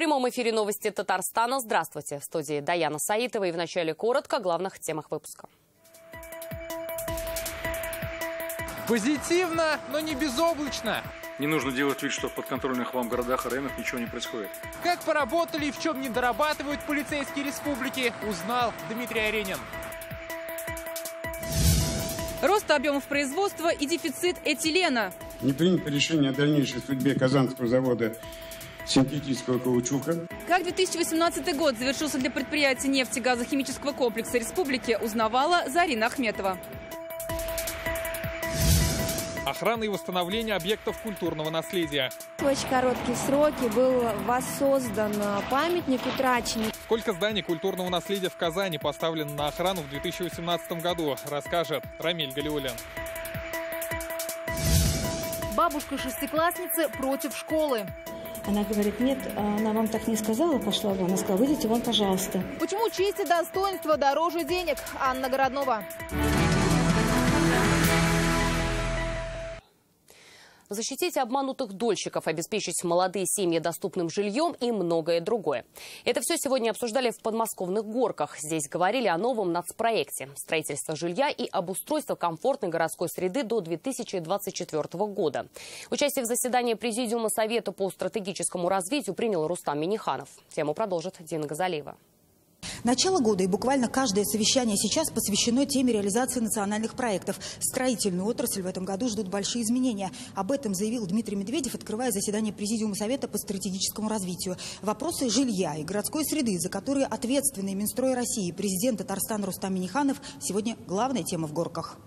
прямом эфире новости Татарстана. Здравствуйте. В студии Даяна Саитова. И вначале коротко о главных темах выпуска. Позитивно, но не безоблачно. Не нужно делать вид, что в подконтрольных вам городах и районах ничего не происходит. Как поработали и в чем не дорабатывают полицейские республики, узнал Дмитрий Аренин. Рост объемов производства и дефицит этилена. Не принято решение о дальнейшей судьбе Казанского завода синтетического каучука. Как 2018 год завершился для предприятия нефтегазохимического комплекса республики, узнавала Зарина Ахметова. Охрана и восстановление объектов культурного наследия. В очень короткие сроки был воссоздан памятник утраченный. Сколько зданий культурного наследия в Казани поставлено на охрану в 2018 году, расскажет Рамиль Галиуллин. Бабушка шестиклассницы против школы. Она говорит: нет, она вам так не сказала, пошла вон. Она сказала: выйдите вон, пожалуйста. Почему честь и достоинство дороже денег? Анна Городнова. Защитить обманутых дольщиков, обеспечить молодые семьи доступным жильем и многое другое. Это все сегодня обсуждали в подмосковных Горках. Здесь говорили о новом нацпроекте – строительство жилья и обустройство комфортной городской среды до 2024 года. Участие в заседании Президиума Совета по стратегическому развитию принял Рустам Минниханов. Тему продолжит Дина Газалиева. Начало года и буквально каждое совещание сейчас посвящено теме реализации национальных проектов. Строительную отрасль в этом году ждут большие изменения. Об этом заявил Дмитрий Медведев, открывая заседание Президиума Совета по стратегическому развитию. Вопросы жилья и городской среды, за которые ответственный Минстрой России и президент Татарстана Рустам Минниханов, сегодня главная тема в Горках.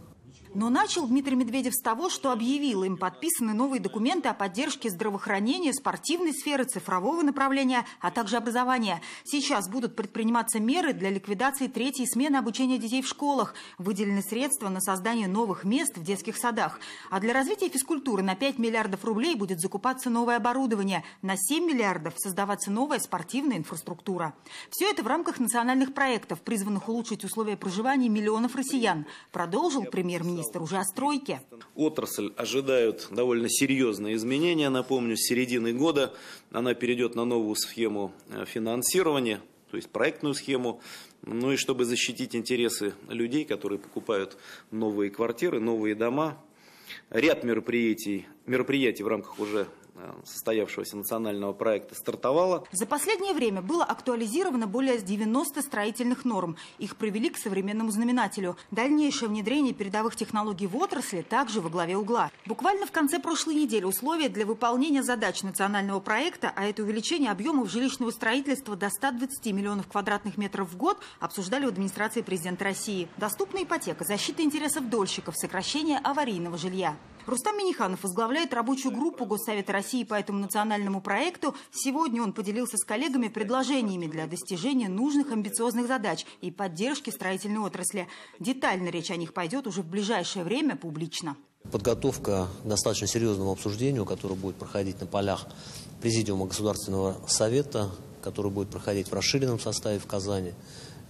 Но начал Дмитрий Медведев с того, что объявил: им подписаны новые документы о поддержке здравоохранения, спортивной сферы, цифрового направления, а также образования. Сейчас будут предприниматься меры для ликвидации третьей смены обучения детей в школах. Выделены средства на создание новых мест в детских садах. А для развития физкультуры на 5 миллиардов рублей будет закупаться новое оборудование. На 7 миллиардов создаваться новая спортивная инфраструктура. Все это в рамках национальных проектов, призванных улучшить условия проживания миллионов россиян. Продолжил премьер-министр уже о стройке. Отрасль ожидают довольно серьезные изменения. Напомню, с середины года она перейдет на новую схему финансирования, то есть проектную схему. Ну и чтобы защитить интересы людей, которые покупают новые квартиры, новые дома, ряд мероприятий в рамках уже состоявшегося национального проекта стартовало. За последнее время было актуализировано более 90 строительных норм. Их привели к современному знаменателю. Дальнейшее внедрение передовых технологий в отрасли также во главе угла. Буквально в конце прошлой недели условия для выполнения задач национального проекта, а это увеличение объемов жилищного строительства до 120 миллионов квадратных метров в год, обсуждали в администрации президента России. Доступная ипотека, защита интересов дольщиков, сокращение аварийного жилья. Рустам Минниханов возглавляет рабочую группу Госсовета России по этому национальному проекту. Сегодня он поделился с коллегами предложениями для достижения нужных амбициозных задач и поддержки строительной отрасли. Детально речь о них пойдет уже в ближайшее время публично. Подготовка к достаточно серьезному обсуждению, которое будет проходить на полях Президиума Государственного Совета, который будет проходить в расширенном составе в Казани,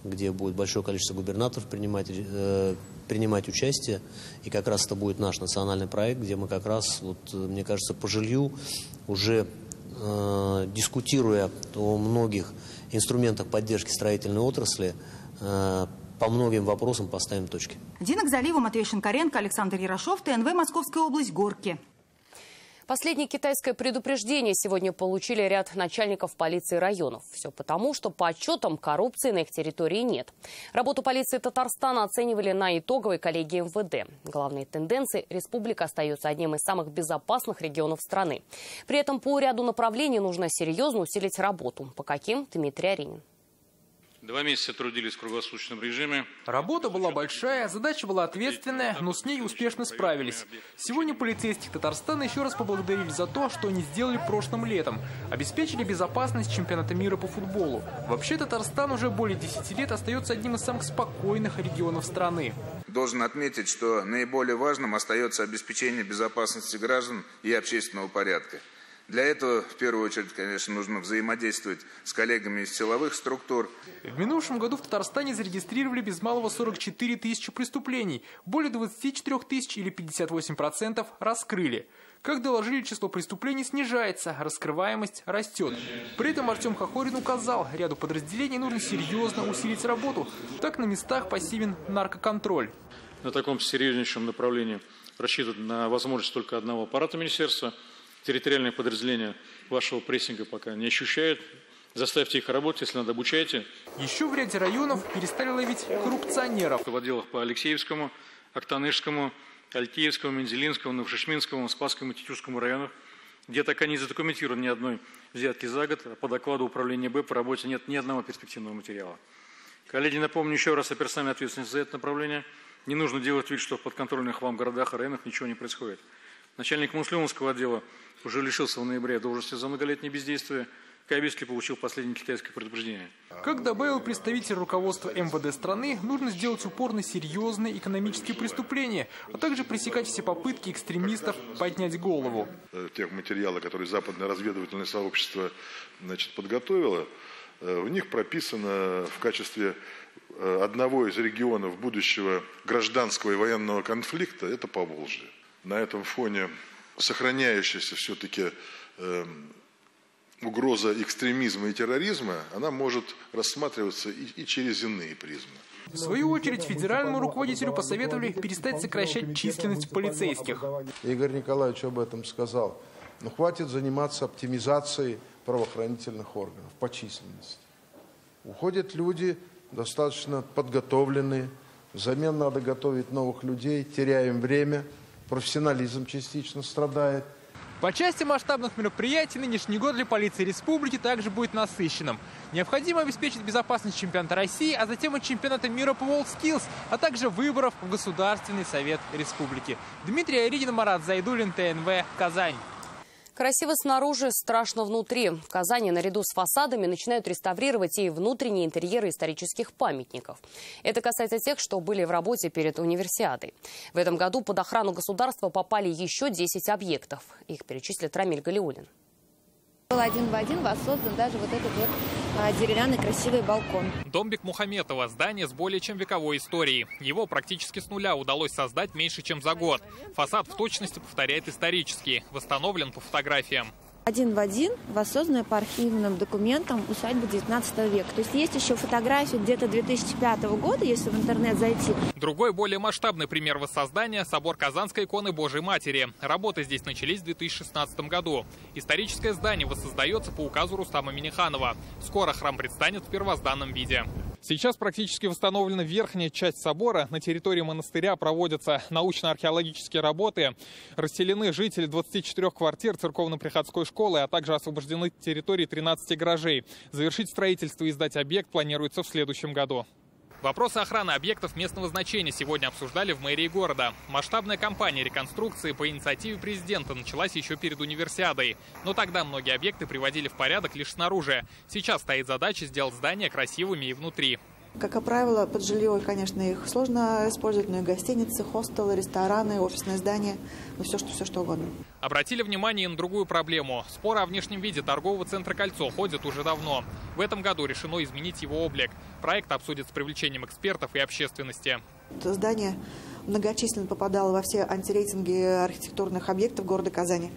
где будет большое количество губернаторов принимать участие. И как раз это будет наш национальный проект, где мы как раз, мне кажется, по жилью, уже дискутируя о многих инструментах поддержки строительной отрасли, по многим вопросам поставим точки. Дина Газалиева, Матвей Шинкаренко, Александр Ярошов, ТНВ, Московская область, Горки. Последнее китайское предупреждение сегодня получили ряд начальников полиции районов. Все потому, что по отчетам коррупции на их территории нет. Работу полиции Татарстана оценивали на итоговой коллегии МВД. Главные тенденции – республика остается одним из самых безопасных регионов страны. При этом по ряду направлений нужно серьезно усилить работу. По каким? Дмитрий Аренин. 2 месяца трудились в круглосуточном режиме. Работа была большая, задача была ответственная, но с ней успешно справились. Сегодня полицейских Татарстана еще раз поблагодарили за то, что они сделали прошлым летом. Обеспечили безопасность чемпионата мира по футболу. Вообще Татарстан уже более 10 лет остается одним из самых спокойных регионов страны. Должен отметить, что наиболее важным остается обеспечение безопасности граждан и общественного порядка. Для этого, в первую очередь, конечно, нужно взаимодействовать с коллегами из силовых структур. В минувшем году в Татарстане зарегистрировали без малого 44 тысячи преступлений. Более 24 тысяч или 58% раскрыли. Как доложили, число преступлений снижается, раскрываемость растет. При этом Артем Хохорин указал, ряду подразделений нужно серьезно усилить работу. Так на местах пассивен наркоконтроль. На таком серьезнейшем направлении рассчитывать на возможность только одного аппарата министерства. Территориальные подразделения вашего прессинга пока не ощущают. Заставьте их работать, если надо, обучайте. Еще в ряде районов перестали ловить коррупционеров. В отделах по Алексеевскому, Актанышскому, Альтеевскому, Мензелинскому, Новошишминскому, Спасскому и Тетюшскому районах, где так и не задокументировано ни одной взятки за год, а по докладу управления БЭП по работе нет ни одного перспективного материала. Коллеги, напомню еще раз о персональной ответственности за это направление. Не нужно делать вид, что в подконтрольных вам городах и районах ничего не происходит. Начальник Муслимовского отдела уже лишился в ноябре должности за многолетнее бездействие. Кабельский получил последнее китайское предупреждение. Как добавил представитель руководства МВД страны, нужно сделать упор на серьезные экономические преступления, а также пресекать все попытки экстремистов поднять голову. Тех материалов, которые западное разведывательное сообщество подготовило, в них прописано в качестве одного из регионов будущего гражданского и военного конфликта – это Поволжье. На этом фоне сохраняющаяся все-таки угроза экстремизма и терроризма, она может рассматриваться и через иные призмы. В свою очередь, федеральному руководителю посоветовали перестать сокращать численность полицейских. Игорь Николаевич об этом сказал. Но хватит заниматься оптимизацией правоохранительных органов по численности. Уходят люди достаточно подготовленные, взамен надо готовить новых людей, теряем время, профессионализм частично страдает. По части масштабных мероприятий нынешний год для полиции республики также будет насыщенным. Необходимо обеспечить безопасность чемпионата России, а затем и чемпионата мира по WorldSkills, а также выборов в Государственный совет республики. Дмитрий Айридин, Марат Зайдуллин, ТНВ, Казань. Красиво снаружи, страшно внутри. В Казани наряду с фасадами начинают реставрировать и внутренние интерьеры исторических памятников. Это касается тех, что были в работе перед универсиадой. В этом году под охрану государства попали еще 10 объектов. Их перечислит Рамиль Галиуллин. Был один в один воссоздан даже вот этот вот деревянный красивый балкон. Дом Бекмухаметова – здание с более чем вековой историей. Его практически с нуля удалось создать меньше, чем за год. Фасад в точности повторяет исторический, восстановлен по фотографиям. Один в один воссозданная по архивным документам усадьба 19 века. То есть есть еще фотографии где-то 2005 года, если в интернет зайти. Другой, более масштабный пример воссоздания – собор Казанской иконы Божией Матери. Работы здесь начались в 2016 году. Историческое здание воссоздается по указу Рустама Минниханова. Скоро храм предстанет в первозданном виде. Сейчас практически восстановлена верхняя часть собора. На территории монастыря проводятся научно-археологические работы. Расселены жители 24 квартир церковно-приходской школы, а также освобождены территории 13 гаражей. Завершить строительство и сдать объект планируется в следующем году. Вопросы охраны объектов местного значения сегодня обсуждали в мэрии города. Масштабная кампания реконструкции по инициативе президента началась еще перед универсиадой. Но тогда многие объекты приводили в порядок лишь снаружи. Сейчас стоит задача сделать здания красивыми и внутри. Как правило, под жилье, конечно, их сложно использовать, но и гостиницы, хостелы, рестораны, офисные здания, ну все что угодно. Обратили внимание и на другую проблему. Споры о внешнем виде торгового центра «Кольцо» ходят уже давно. В этом году решено изменить его облик. Проект обсудят с привлечением экспертов и общественности. Это здание многочисленно попадало во все антирейтинги архитектурных объектов города Казани,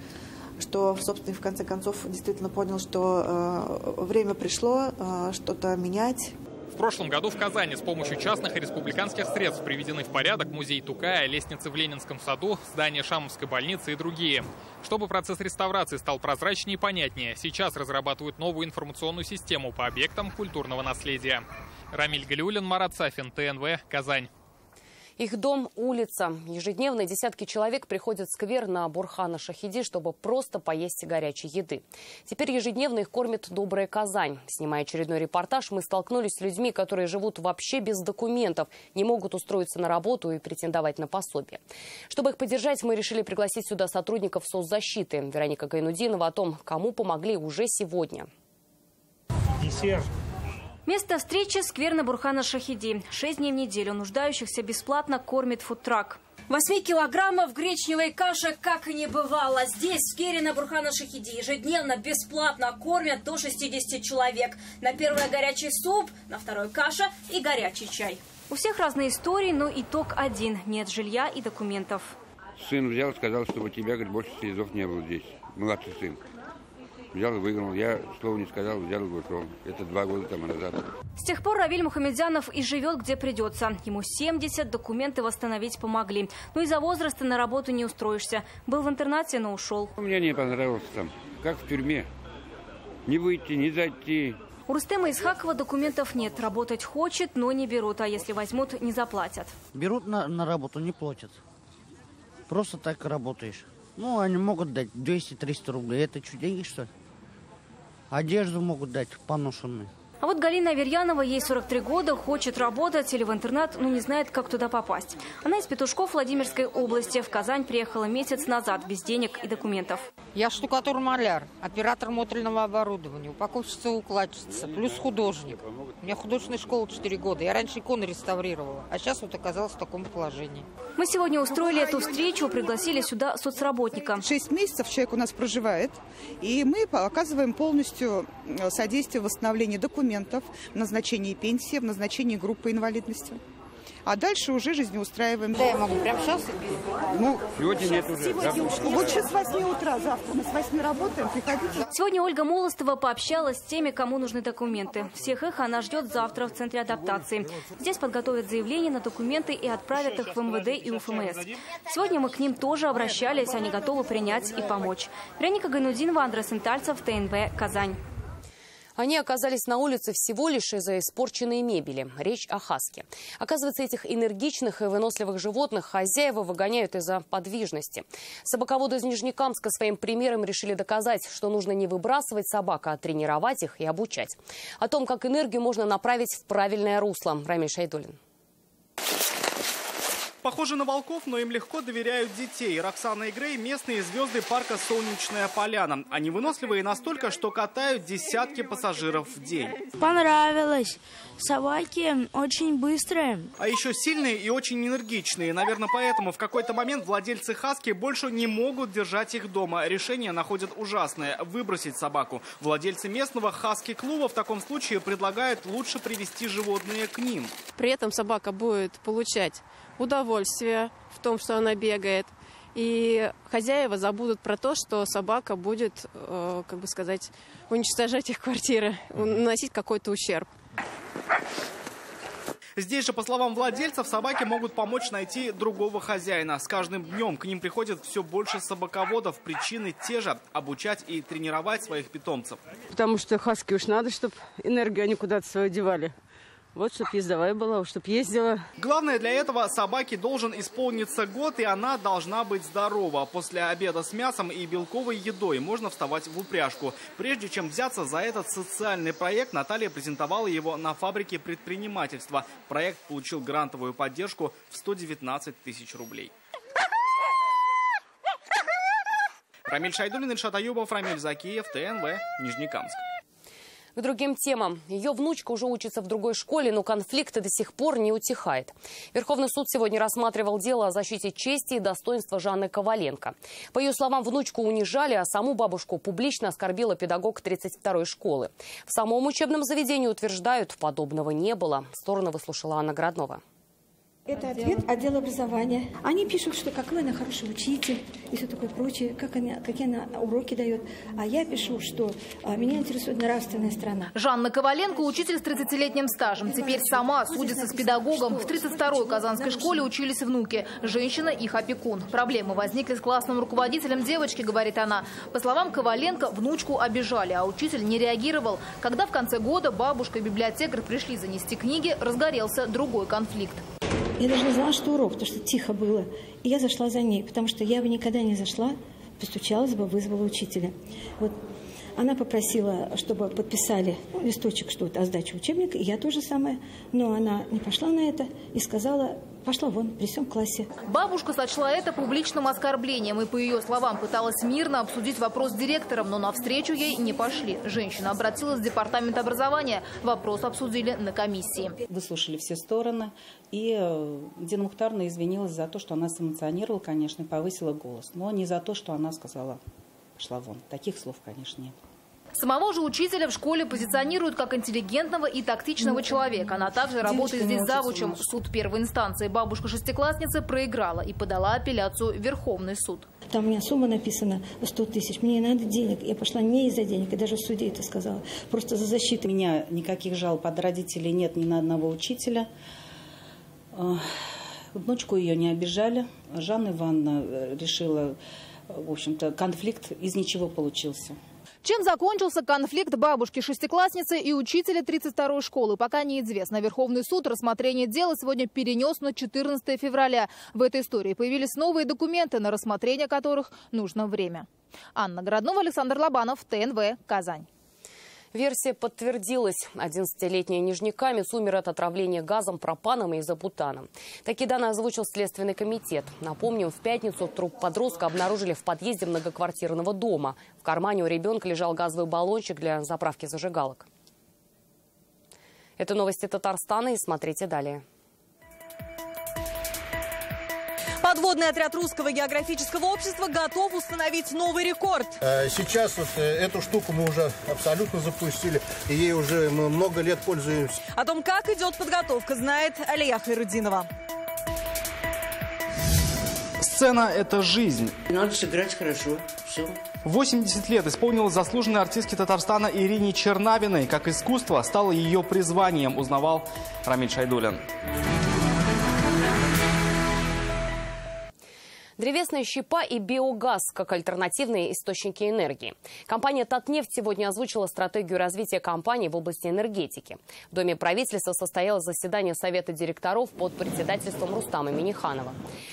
что, собственно, в конце концов действительно понял, что время пришло что-то менять. В прошлом году в Казани с помощью частных и республиканских средств приведены в порядок музей Тукая, лестницы в Ленинском саду, здание Шамовской больницы и другие. Чтобы процесс реставрации стал прозрачнее и понятнее, сейчас разрабатывают новую информационную систему по объектам культурного наследия. Рамиль Галиуллин, Марат Сафин, ТНВ, Казань. Их дом – улица. Ежедневно десятки человек приходят в сквер на Бурхана Шахиди, чтобы просто поесть горячей еды. Теперь ежедневно их кормит добрая Казань. Снимая очередной репортаж, мы столкнулись с людьми, которые живут вообще без документов, не могут устроиться на работу и претендовать на пособие. Чтобы их поддержать, мы решили пригласить сюда сотрудников соцзащиты. Вероника Гайнудинова о том, кому помогли уже сегодня. Десерт. Место встречи – сквер на Бурхана Шахиди. 6 дней в неделю нуждающихся бесплатно кормит фудтрак. 8 килограммов гречневой каши как и не бывало. Здесь, в сквере на Бурхана Шахиди, ежедневно бесплатно кормят до 60 человек. На первое горячий суп, на второе каша и горячий чай. У всех разные истории, но итог один – нет жилья и документов. сын взял, сказал, что у тебя, говорит, больше призов не было здесь. Младший сын. Взял и выиграл. Я слова не сказал, взял и вышел. Это 2 года тому назад. С тех пор Равиль Мухамедзянов и живет, где придется. Ему 70, документы восстановить помогли. Но из-за возраста на работу не устроишься. Был в интернате, но ушел. Мне не понравилось там. Как в тюрьме. Не выйти, не зайти. У Рустема Исхакова документов нет. Работать хочет, но не берут. А если возьмут, не заплатят. Берут на работу, не платят. Просто так работаешь. Ну, они могут дать 200-300 рублей. Это что, деньги, что ли? Одежду могут дать поношенную. А вот Галина Аверьянова, ей 43 года, хочет работать или в интернат, но не знает, как туда попасть. Она из Петушков Владимирской области. В Казань приехала месяц назад, без денег и документов. Я штукатур-маляр, оператор модульного оборудования, упаковщица-укладчица, плюс художник. У меня художественная школа 4 года. Я раньше иконы реставрировала, а сейчас вот оказалась в таком положении. Мы сегодня устроили эту встречу, пригласили сюда соцработника. 6 месяцев человек у нас проживает, и мы оказываем полностью содействие в восстановлении документов, в назначении пенсии, в назначении группы инвалидности. А дальше уже жизнеустраиваем. Да, я могу прямо сейчас? Ну, сегодня нет уже. Лучше с 8 утра, завтра мы с 8 работаем, приходите. Сегодня Ольга Молостова пообщалась с теми, кому нужны документы. Всех их она ждет завтра в Центре адаптации. Здесь подготовят заявления на документы и отправят их в МВД и УФМС. Сегодня мы к ним тоже обращались, они готовы принять и помочь. Вероника Гайнудинова, Андрей Сентальцев, ТНВ, Казань. Они оказались на улице всего лишь из-за испорченной мебели. Речь о хаске. Оказывается, этих энергичных и выносливых животных хозяева выгоняют из-за подвижности. Собаководы из Нижнекамска своим примером решили доказать, что нужно не выбрасывать собак, а тренировать их и обучать. О том, как энергию можно направить в правильное русло. Рамиль Шайдуллин. Похожи на волков, но им легко доверяют детей. Роксана и Грей – местные звезды парка «Солнечная поляна». Они выносливые настолько, что катают десятки пассажиров в день. Понравилось. Собаки очень быстрые. А еще сильные и очень энергичные. Наверное, поэтому в какой-то момент владельцы хаски больше не могут держать их дома. Решение находят ужасное – выбросить собаку. Владельцы местного хаски-клуба в таком случае предлагают лучше привести животные к ним. При этом собака будет получать удовольствие в том, что она бегает. И хозяева забудут про то, что собака будет, как бы сказать, уничтожать их квартиры, наносить какой-то ущерб. Здесь же, по словам владельцев, собаки могут помочь найти другого хозяина. С каждым днем к ним приходит все больше собаководов. Причины те же – обучать и тренировать своих питомцев. Потому что хаски уж надо, чтобы энергию они куда-то свою девали. Вот, чтобы ездовая была, чтобы ездила. Главное для этого собаке должен исполниться год, и она должна быть здорова. После обеда с мясом и белковой едой можно вставать в упряжку. Прежде чем взяться за этот социальный проект, Наталья презентовала его на фабрике предпринимательства. Проект получил грантовую поддержку в 119 тысяч рублей. Рамиль Шайдуллин, Ильшат Аюбов, Рамиль Закиев, ТНВ, Нижнекамск. К другим темам. Ее внучка уже учится в другой школе, но конфликт до сих пор не утихает. Верховный суд сегодня рассматривал дело о защите чести и достоинства Жанны Коваленко. По ее словам, внучку унижали, а саму бабушку публично оскорбила педагог 32-й школы. В самом учебном заведении утверждают, подобного не было. Сторону выслушала Анна Граднова. Это ответ отдела образования. Они пишут, что какой она хороший учитель и все такое прочее, какие она уроки дает. А я пишу, что меня интересует нравственная сторона. Жанна Коваленко – учитель с 30-летним стажем. Теперь сама судится с педагогом. В 32-й Казанской школе учились внуки. Женщина – их опекун. Проблемы возникли с классным руководителем девочки, говорит она. По словам Коваленко, внучку обижали, а учитель не реагировал. Когда в конце года бабушка и библиотекарь пришли занести книги, разгорелся другой конфликт. Я даже не знала, что урок, потому что тихо было. И я зашла за ней, потому что я бы никогда не зашла, постучалась бы, вызвала учителя. Вот она попросила, чтобы подписали листочек, что о сдаче учебника, и я тоже самое. Но она не пошла на это и сказала, пошла вон, при всем классе. Бабушка сочла это публичным оскорблением и, по ее словам, пыталась мирно обсудить вопрос с директором, но навстречу ей не пошли. Женщина обратилась в департамент образования. Вопрос обсудили на комиссии. Выслушали все стороны, и Дина Мухтаровна извинилась за то, что она сэмоционировала, конечно, и повысила голос. Но не за то, что она сказала, пошла вон. Таких слов, конечно, нет. Самого же учителя в школе позиционируют как интеллигентного и тактичного человека. Она также работает здесь завучем. Суд первой инстанции бабушка шестиклассницы проиграла и подала апелляцию в Верховный суд. Там у меня сумма написана 100 тысяч. Мне надо денег. Я пошла не из-за денег. Я даже в суде это сказала. Просто за защиту. У меня никаких жалоб от родителей нет ни на одного учителя. Внучку ее не обижали. Жанна Ивановна решила, в общем-то, конфликт из ничего получился. Чем закончился конфликт бабушки-шестиклассницы и учителя 32-й школы, пока неизвестно. Верховный суд рассмотрение дела сегодня перенес на 14 февраля. В этой истории появились новые документы, на рассмотрение которых нужно время. Анна Городнова, Александр Лобанов, ТНВ, Казань. Версия подтвердилась. 11-летняя Нижнекамец умер от отравления газом, пропаном и изопутаном. Такие данные озвучил Следственный комитет. Напомним, в пятницу труп подростка обнаружили в подъезде многоквартирного дома. В кармане у ребенка лежал газовый баллончик для заправки зажигалок. Это новости Татарстана, и смотрите далее. Подводный отряд Русского географического общества готов установить новый рекорд. Сейчас вот эту штуку мы уже абсолютно запустили, и ей уже мы много лет пользуемся. О том, как идет подготовка, знает Алия Хайрудинова. Сцена – это жизнь. Надо сыграть хорошо. Все. 80 лет исполнилась заслуженной артистке Татарстана Ирине Чернавиной. Как искусство стало ее призванием, узнавал Рамиль Шайдулин. Древесная щепа и биогаз как альтернативные источники энергии. Компания «Татнефть» сегодня озвучила стратегию развития компании в области энергетики. В Доме правительства состоялось заседание Совета директоров под председательством Рустама Минниханова.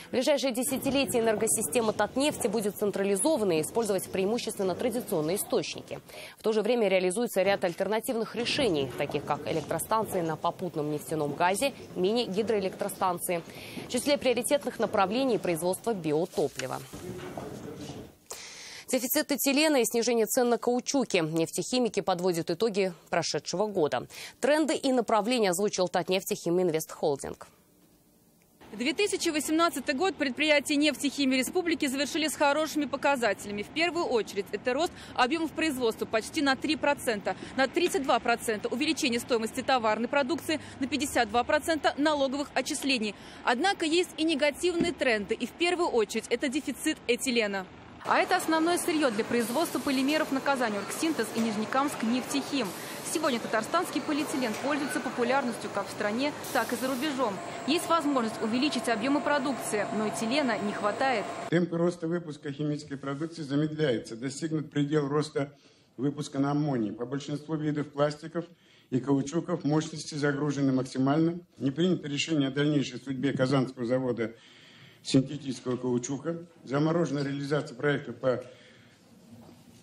В ближайшие десятилетия энергосистема «Татнефти» будет централизована и использовать преимущественно традиционные источники. В то же время реализуется ряд альтернативных решений, таких как электростанции на попутном нефтяном газе, мини-гидроэлектростанции. В числе приоритетных направлений производства биотоплива. Дефицит этилена и снижение цен на каучуки. Нефтехимики подводят итоги прошедшего года. Тренды и направления озвучил Татнефть и Химинвест Холдинг. 2018 год предприятия нефтехимии республики завершили с хорошими показателями. В первую очередь это рост объемов производства почти на 3%, на 32% увеличение стоимости товарной продукции, на 52% налоговых отчислений. Однако есть и негативные тренды, и в первую очередь это дефицит этилена. А это основное сырье для производства полимеров на Казань, Оргсинтез и Нижнекамск нефтехим. Сегодня татарстанский полиэтилен пользуется популярностью как в стране, так и за рубежом. Есть возможность увеличить объемы продукции, но этилена не хватает. Темпы роста выпуска химической продукции замедляются. Достигнут предел роста выпуска на аммонии. По большинству видов пластиков и каучуков мощности загружены максимально. Не принято решение о дальнейшей судьбе Казанского завода синтетического каучука. Заморожена реализация проекта по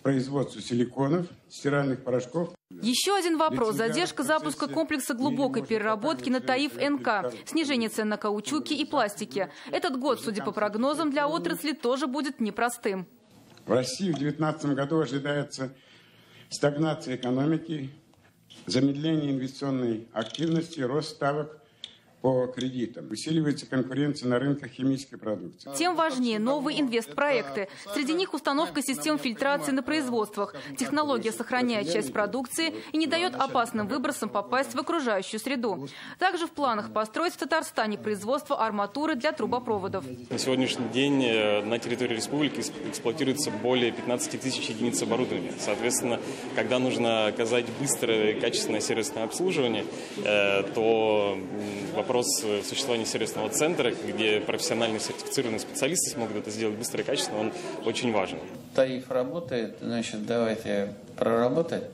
производству силиконов, стиральных порошков. Еще один вопрос. Задержка запуска комплекса глубокой переработки на ТАИФ-НК. Снижение цен на каучуки и пластики. Этот год, судя по прогнозам, для отрасли тоже будет непростым. В России в 2019 году ожидается стагнация экономики, замедление инвестиционной активности, рост ставок по кредитам. Усиливается конкуренция на рынках химической продукции. Тем важнее новые инвестпроекты. Среди них установка систем фильтрации на производствах. Технология сохраняет часть продукции и не дает опасным выбросам попасть в окружающую среду. Также в планах построить в Татарстане производство арматуры для трубопроводов. На сегодняшний день на территории республики эксплуатируется более 15 тысяч единиц оборудования. Соответственно, когда нужно оказать быстрое и качественное сервисное обслуживание, то вопрос существования сервисного центра, где профессиональные сертифицированные специалисты смогут это сделать быстро и качественно, он очень важен. ТАИФ работает, значит, давайте проработать.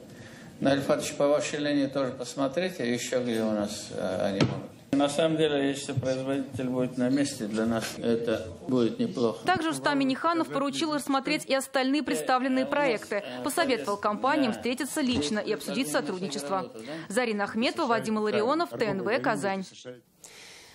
На Ильфатович, по вашей линии тоже посмотрите, еще где у нас они могут. На самом деле, если производитель будет на месте, для нас это будет неплохо. Также Рустам Минниханов поручил рассмотреть и остальные представленные проекты. Посоветовал компаниям встретиться лично и обсудить сотрудничество. Зарина Ахметова, Вадим Илларионов, ТНВ, Казань.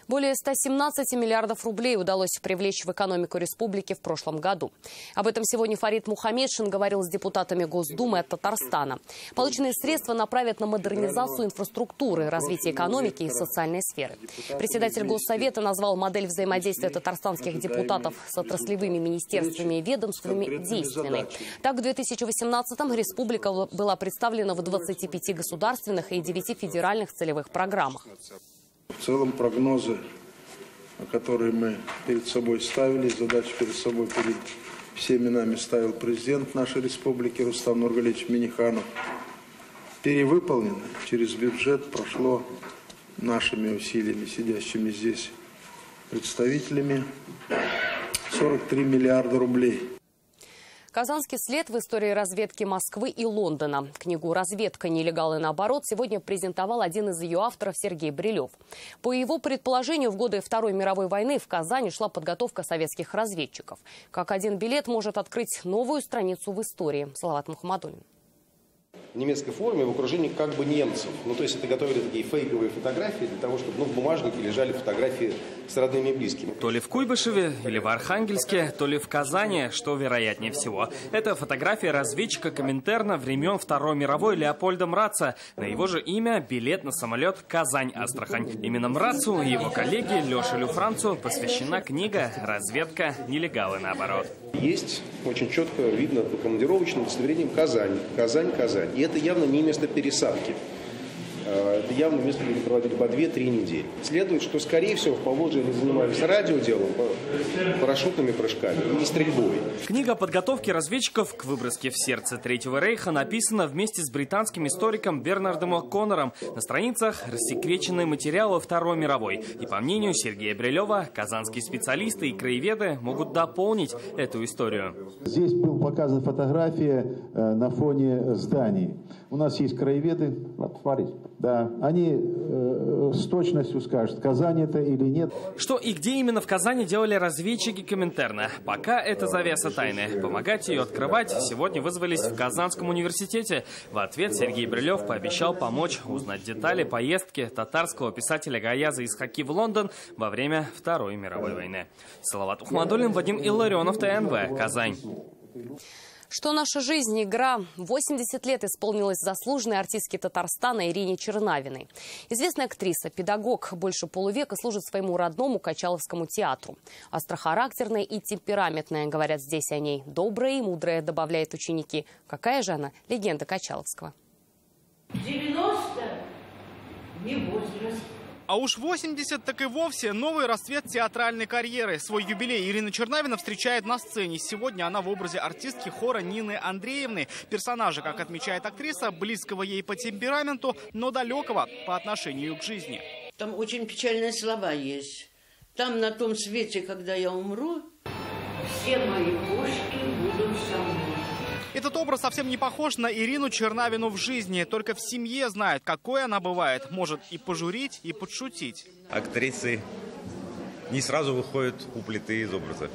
Более 117 миллиардов рублей удалось привлечь в экономику республики в прошлом году. Об этом сегодня Фарид Мухаммедшин говорил с депутатами Госдумы от Татарстана. Полученные средства направят на модернизацию инфраструктуры, развитие экономики и социальной сферы. Председатель Госсовета назвал модель взаимодействия татарстанских депутатов с отраслевыми министерствами и ведомствами действенной. Так, в 2018-м республика была представлена в 25 государственных и 9 федеральных целевых программах. В целом прогнозы, которые мы перед собой ставили, задачи перед собой перед всеми нами ставил президент нашей республики Рустам Нургалиевич Минниханов, перевыполнены через бюджет, прошло нашими усилиями, сидящими здесь представителями, 43 миллиарда рублей. Казанский след в истории разведки Москвы и Лондона. Книгу «Разведка. Нелегалы наоборот» сегодня презентовал один из ее авторов Сергей Брилев. По его предположению, в годы Второй мировой войны в Казани шла подготовка советских разведчиков. Как один билет может открыть новую страницу в истории. Салават Мухаммадуллин. В немецкой форме в окружении как бы немцев. Ну, то есть это готовили такие фейковые фотографии для того, чтобы в бумажнике лежали фотографии с родными и близкими. То ли в Куйбышеве, или в Архангельске, то ли в Казани, что вероятнее всего. Это фотография разведчика Коминтерна времен Второй мировой Леопольда Мраца. На его же имя билет на самолет Казань-Астрахань. Именно Мрацу и его коллеге Леше Люфранцу посвящена книга «Разведка. Нелегалы наоборот». Есть очень четко видно по командировочным удостоверениям Казань. Казань, Казань. И это явно не место пересадки. Это явно место, где проводили по 2-3 недели. Следует, что, скорее всего, в Поволжье они занимались радиоделом, парашютными прыжками и стрельбой. Книга о подготовке разведчиков к выброске в сердце Третьего рейха написана вместе с британским историком Бернардом О'Коннором. На страницах рассекречены материалы Второй мировой. И, по мнению Сергея Брилева, казанские специалисты и краеведы могут дополнить эту историю. Здесь была показана фотография на фоне зданий. У нас есть краеведы. Да, они с точностью скажут, Казань это или нет. Что и где именно в Казани делали разведчики Коминтерна? Пока это завеса тайны. Помогать ее открывать сегодня вызвались в Казанском университете. В ответ Сергей Брилев пообещал помочь узнать детали поездки татарского писателя Гаяза Исхаки в Лондон во время Второй мировой войны. Салават Мухаммадуллин, Вадим Илларионов, ТНВ, Казань. Что наша жизнь – игра. 80 лет исполнилось заслуженной артистке Татарстана Ирине Чернавиной. Известная актриса, педагог, больше полувека служит своему родному Качаловскому театру. Острохарактерная и темпераментная, говорят здесь о ней. Добрая и мудрая, добавляют ученики. Какая же она? Легенда Качаловского. 90 не возраст. А уж 80 так и вовсе новый расцвет театральной карьеры. Свой юбилей Ирина Чернавина встречает на сцене. Сегодня она в образе артистки хора Нины Андреевны. Персонажа, как отмечает актриса, близкого ей по темпераменту, но далекого по отношению к жизни. Там очень печальные слова есть. Там на том свете, когда я умру, все мои кошки будут со мной. Этот образ совсем не похож на Ирину Чернавину в жизни. Только в семье знают, какой она бывает. Может и пожурить, и подшутить. Актрисы не сразу выходят у плиты из образа.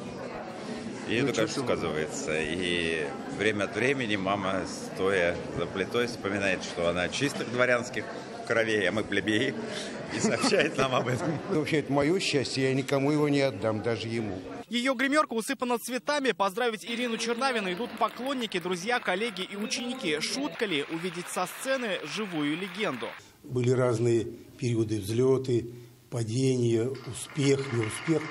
И это, конечно, сказывается. И время от времени мама, стоя за плитой, вспоминает, что она чистых дворянских кровей, а мы плебеи, и сообщает нам об этом. Вообще, это мое счастье, я никому его не отдам, даже ему. Ее гримерка усыпана цветами. Поздравить Ирину Чернавину идут поклонники, друзья, коллеги и ученики. Шутка ли увидеть со сцены живую легенду? Были разные периоды, взлеты, падения, успех, неуспех.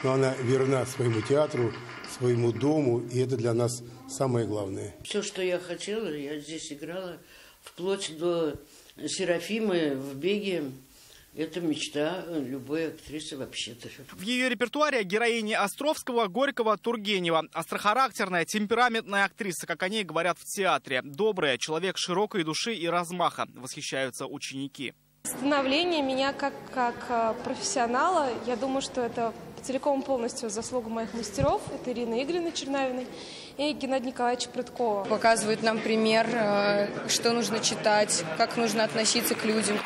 Но она верна своему театру, своему дому, и это для нас самое главное. Все, что я хотела, я здесь играла, вплоть до Серафимы в «Беге». Это мечта любой актрисы вообще-то. В ее репертуаре героини Островского, Горького, Тургенева. Острохарактерная, темпераментная актриса, как о ней говорят в театре. Добрая, человек широкой души и размаха. Восхищаются ученики. Становление меня как профессионала, я думаю, что это целиком полностью заслуга моих мастеров. Это Ирина Игоревна Чернавиной и Геннадия Николаевича Прудкова. Показывают нам пример, что нужно читать, как нужно относиться к людям.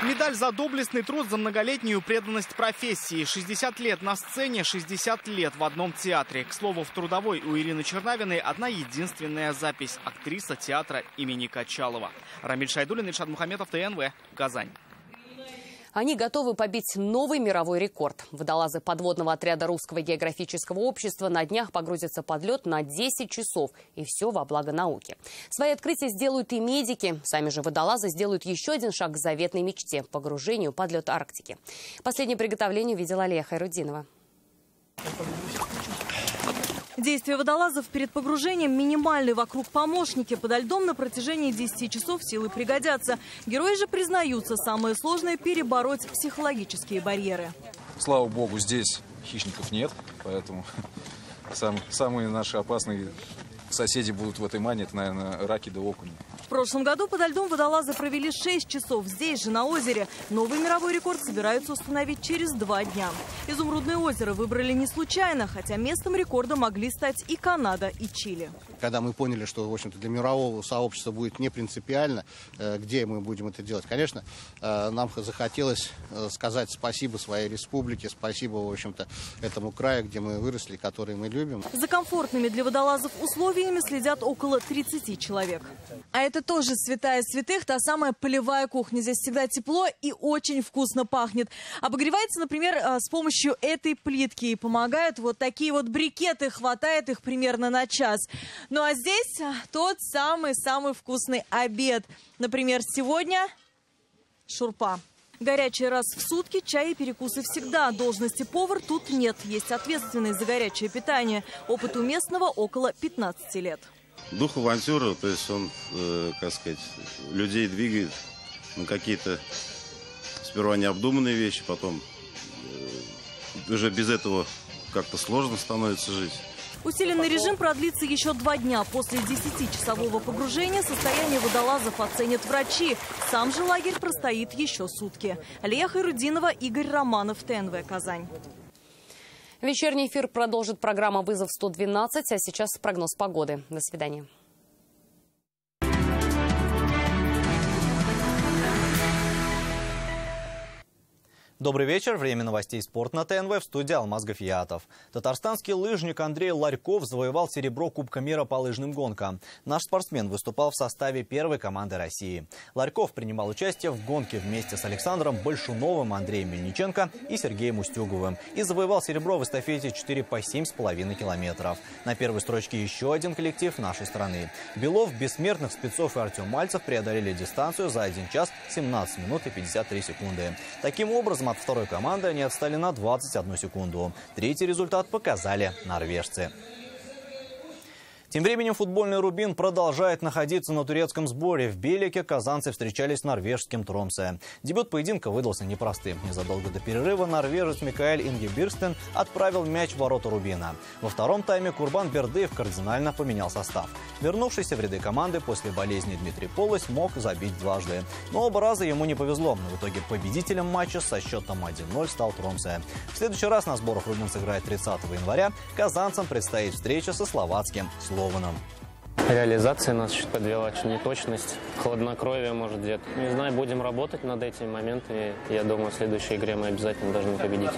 Медаль за доблестный труд, за многолетнюю преданность профессии. 60 лет на сцене, 60 лет в одном театре. К слову, в трудовой у Ирины Чернавиной одна единственная запись. Актриса театра имени Качалова. Рамиль Шайдуллин, Ильшат Мухаметов, ТНВ, Казань. Они готовы побить новый мировой рекорд. Водолазы подводного отряда Русского географического общества на днях погрузятся под лед на 10 часов. И все во благо науки. Свои открытия сделают и медики. Сами же водолазы сделают еще один шаг к заветной мечте – погружению под лед Арктики. Последнее приготовление увидела Алия Хайрудинова. Действия водолазов перед погружением минимальны. Вокруг помощники. Подо льдом на протяжении 10 часов силы пригодятся. Герои же признаются, самое сложное – перебороть психологические барьеры. Слава богу, здесь хищников нет, поэтому самые наши опасные соседи будут в этой мане, это, наверное, раки да окуни. В прошлом году подо льдом водолазы провели 6 часов. Здесь же, на озере. Новый мировой рекорд собираются установить через 2 дня. Изумрудное озеро выбрали не случайно, хотя местом рекорда могли стать и Канада, и Чили. Когда мы поняли, что, в общем-то, для мирового сообщества будет не принципиально, где мы будем это делать, конечно, нам захотелось сказать спасибо своей республике, спасибо, в общем-то, этому краю, где мы выросли, который мы любим. За комфортными для водолазов условиями следят около 30 человек. А это тоже святая святых, та самая полевая кухня. Здесь всегда тепло и очень вкусно пахнет. Обогревается, например, с помощью этой плитки. И помогают вот такие вот брикеты, хватает их примерно на час. Ну а здесь тот самый-самый вкусный обед. Например, сегодня шурпа. Горячий раз в сутки, чай и перекусы всегда. Должности повар тут нет. Есть ответственный за горячее питание. Опыт у местного около 15 лет. Дух авантюры, то есть он, как сказать, людей двигает на какие-то сперва необдуманные вещи, потом уже без этого как-то сложно становится жить. Усиленный режим продлится еще 2 дня. После 10-часового погружения состояние водолазов оценят врачи. Сам же лагерь простоит еще сутки. Алия Хайрудинова, Игорь Романов, ТНВ «Казань». Вечерний эфир продолжит программа «Вызов 112», а сейчас прогноз погоды. До свидания. Добрый вечер. Время новостей «Спорт» на ТНВ. В студии Алмаз Гафиятов. Татарстанский лыжник Андрей Ларьков завоевал серебро Кубка мира по лыжным гонкам. Наш спортсмен выступал в составе первой команды России. Ларьков принимал участие в гонке вместе с Александром Большуновым, Андреем Мельниченко и Сергеем Устюговым. И завоевал серебро в эстафете 4 по 7,5 километров. На первой строчке еще один коллектив нашей страны. Белов, Бессмертных, Спецов и Артем Мальцев преодолели дистанцию за 1 час 17 минут и 53 секунды. Таким образом, от второй команды они отстали на 21 секунду. Третий результат показали норвежцы. Тем временем футбольный «Рубин» продолжает находиться на турецком сборе. В Белике казанцы встречались с норвежским Тромсе. Дебют поединка выдался непростым. Незадолго до перерыва норвежец Микаэль Ингебирстен отправил мяч в ворота «Рубина». Во втором тайме Курбан Бердыев кардинально поменял состав. Вернувшийся в ряды команды после болезни Дмитрий Полось мог забить дважды. Но оба раза ему не повезло. В итоге победителем матча со счетом 1-0 стал Тромсе. В следующий раз на сборах «Рубин» сыграет 30 января. Казанцам предстоит встреча со словацким Слованом. Реализация нас чуть подвела, неточность, хладнокровие, может, где-то. Не знаю, будем работать над этими моментами. Я думаю, в следующей игре мы обязательно должны победить.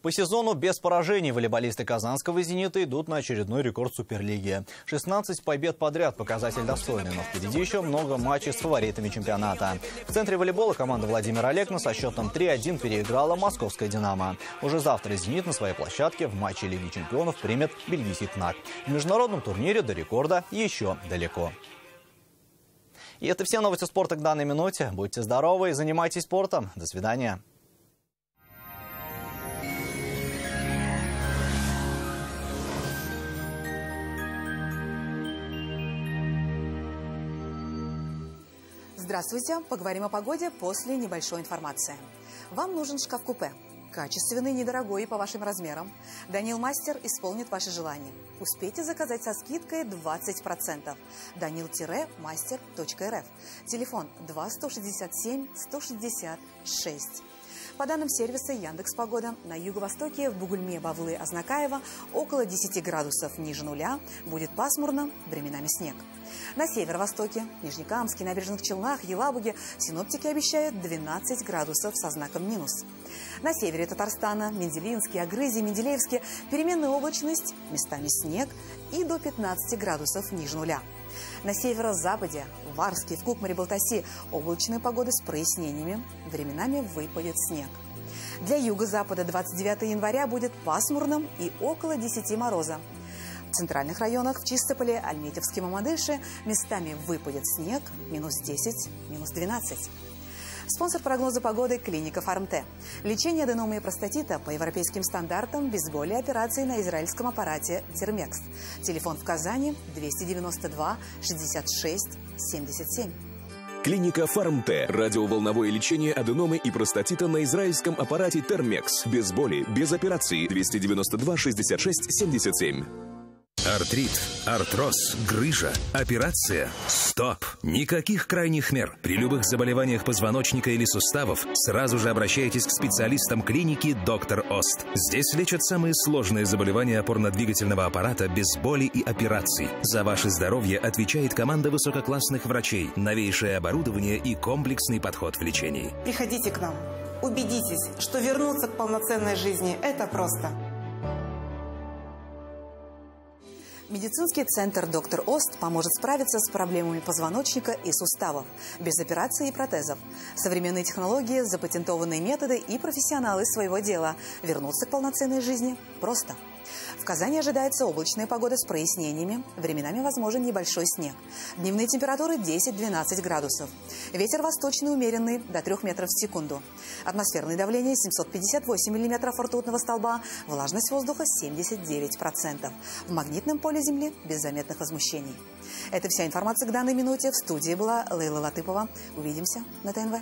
По сезону без поражений волейболисты казанского «Зенита» идут на очередной рекорд Суперлиги. 16 побед подряд, показатель достойный, но впереди еще много матчей с фаворитами чемпионата. В центре волейбола команда Владимира Олекна со счетом 3-1 переиграла московское «Динамо». Уже завтра «Зенит» на своей площадке в матче Лиги чемпионов примет бельгийский КНАК. В международном турнире до рекорда еще далеко. И это все новости спорта к данной минуте. Будьте здоровы и занимайтесь спортом. До свидания. Здравствуйте! Поговорим о погоде после небольшой информации. Вам нужен шкаф-купе. Качественный, недорогой и по вашим размерам. Данил Мастер исполнит ваши желания. Успейте заказать со скидкой 20%. Danil-master.rf. Телефон 2 167 166. По данным сервиса Яндекс.Погода, на юго-востоке в Бугульме, Бавлы, Азнакаево около 10 градусов ниже нуля, будет пасмурно, временами снег. На северо-востоке, Нижнекамске, Набережных Челнах, Елабуге синоптики обещают 12 градусов со знаком минус. На севере Татарстана, Менделинске, Агрызе, Менделеевске переменная облачность, местами снег и до 15 градусов ниже нуля. На северо-западе, в Варске, в Кукмаре-Балтаси облачная погода с прояснениями. Временами выпадет снег. Для юго-запада 29 января будет пасмурным и около 10 мороза. В центральных районах, в Чистополе, Альметьевске, Мамадыше местами выпадет снег, минус 10, минус 12. Спонсор прогноза погоды – клиника Фармте. Лечение аденомы и простатита по европейским стандартам без боли, операции на израильском аппарате Термекс. Телефон в Казани 292 66 77. Клиника Фармте. Радиоволновое лечение аденомы и простатита на израильском аппарате Термекс. Без боли, без операции. 292 66 77. Артрит, артроз, грыжа, операция. Стоп! Никаких крайних мер. При любых заболеваниях позвоночника или суставов сразу же обращайтесь к специалистам клиники «Доктор Ост». Здесь лечат самые сложные заболевания опорно-двигательного аппарата без боли и операций. За ваше здоровье отвечает команда высококлассных врачей, новейшее оборудование и комплексный подход в лечении. Приходите к нам. Убедитесь, что вернуться к полноценной жизни – это просто. Медицинский центр «Доктор Ост» поможет справиться с проблемами позвоночника и суставов, без операций и протезов. Современные технологии, запатентованные методы и профессионалы своего дела. Вернуться к полноценной жизни просто. В Казани ожидается облачная погода с прояснениями. Временами возможен небольшой снег. Дневные температуры 10-12 градусов. Ветер восточный умеренный до 3 метров в секунду. Атмосферное давление 758 миллиметров ртутного столба. Влажность воздуха 79%. В магнитном поле Земли без заметных возмущений. Это вся информация к данной минуте. В студии была Лейла Латыпова. Увидимся на ТНВ.